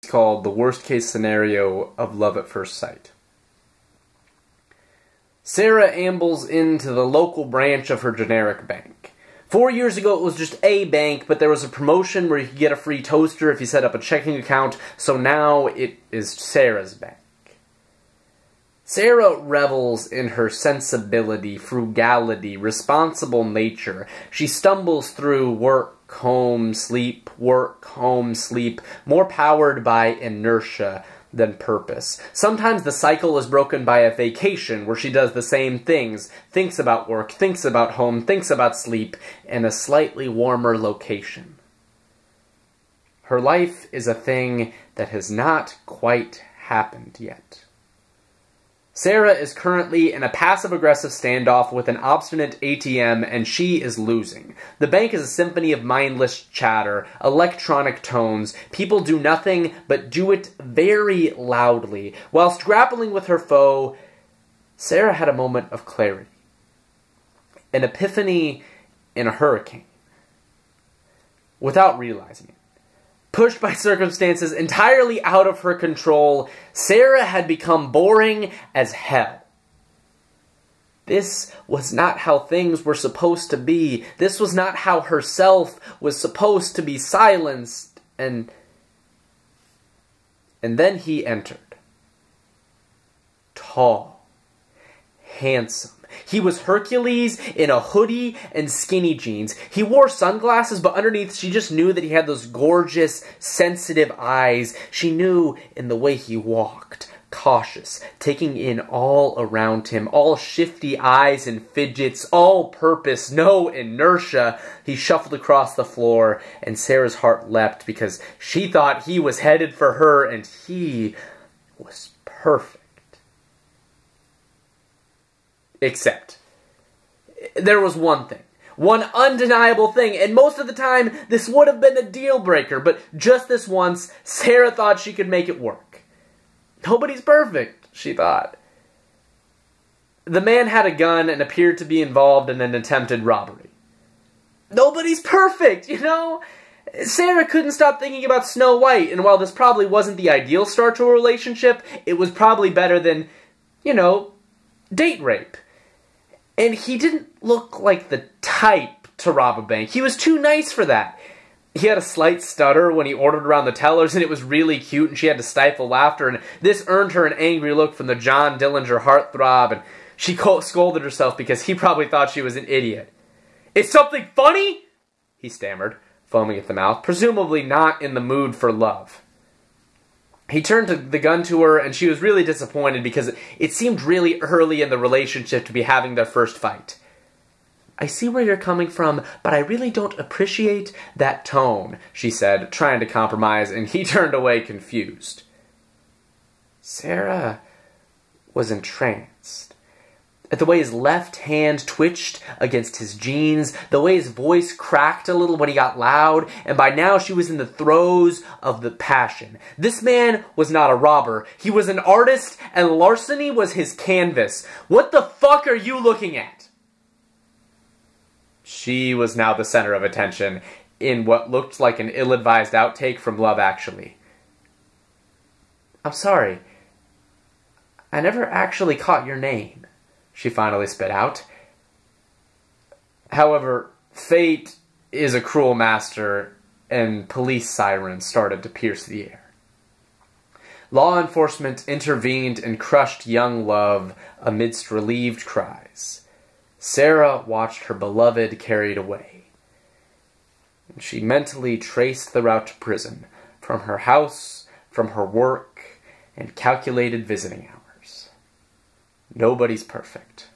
called The Worst Case Scenario of Love at First Sight. Sarah ambles into the local branch of her generic bank. 4 years ago, it was just a bank, but there was a promotion where you could get a free toaster if you set up a checking account, so now it is Sarah's bank. Sarah revels in her sensibility, frugality, responsible nature. She stumbles through work, home, sleep, more powered by inertia than purpose. Sometimes the cycle is broken by a vacation where she does the same things, thinks about work, thinks about home, thinks about sleep, in a slightly warmer location. Her life is a thing that has not quite happened yet. Sarah is currently in a passive-aggressive standoff with an obstinate ATM, and she is losing. The bank is a symphony of mindless chatter, electronic tones. People do nothing but do it very loudly. Whilst grappling with her foe, Sarah had a moment of clarity. An epiphany in a hurricane. Without realizing it. Pushed by circumstances entirely out of her control, Sarah had become boring as hell. This was not how things were supposed to be. This was not how herself was supposed to be silenced. And then he entered. Tall. Handsome. He was Hercules in a hoodie and skinny jeans. He wore sunglasses, but underneath she just knew that he had those gorgeous, sensitive eyes. She knew in the way he walked. Cautious, taking in all around him, all shifty eyes and fidgets, all purpose, no inertia. He shuffled across the floor, and Sarah's heart leapt because she thought he was headed for her, and he was perfect. Except, there was one thing. One undeniable thing, and most of the time, this would have been a deal breaker, but just this once, Sarah thought she could make it work. Nobody's perfect, she thought. The man had a gun and appeared to be involved in an attempted robbery. Nobody's perfect, you know? Sarah couldn't stop thinking about Snow White, and while this probably wasn't the ideal start to a relationship, it was probably better than, date rape. And he didn't look like the type to rob a bank. He was too nice for that. He had a slight stutter when he ordered around the tellers, and it was really cute, and she had to stifle laughter, and this earned her an angry look from the John Dillinger heartthrob, and she scolded herself because he probably thought she was an idiot. "It's something funny?" he stammered, foaming at the mouth, presumably not in the mood for love. He turned the gun to her, and she was really disappointed because it seemed really early in the relationship to be having their first fight. "I see where you're coming from, but I really don't appreciate that tone," she said, trying to compromise, and he turned away confused. Sarah was entranced. At the way his left hand twitched against his jeans, the way his voice cracked a little when he got loud, and by now she was in the throes of the passion. This man was not a robber. He was an artist, and larceny was his canvas. "What the fuck are you looking at?" She was now the center of attention in what looked like an ill-advised outtake from Love Actually. "I'm sorry. I never actually caught your name," she finally spit out. However, fate is a cruel master, and police sirens started to pierce the air. Law enforcement intervened and crushed young love amidst relieved cries. Sarah watched her beloved carried away. She mentally traced the route to prison, from her house, from her work, and calculated visiting hours. Nobody's perfect.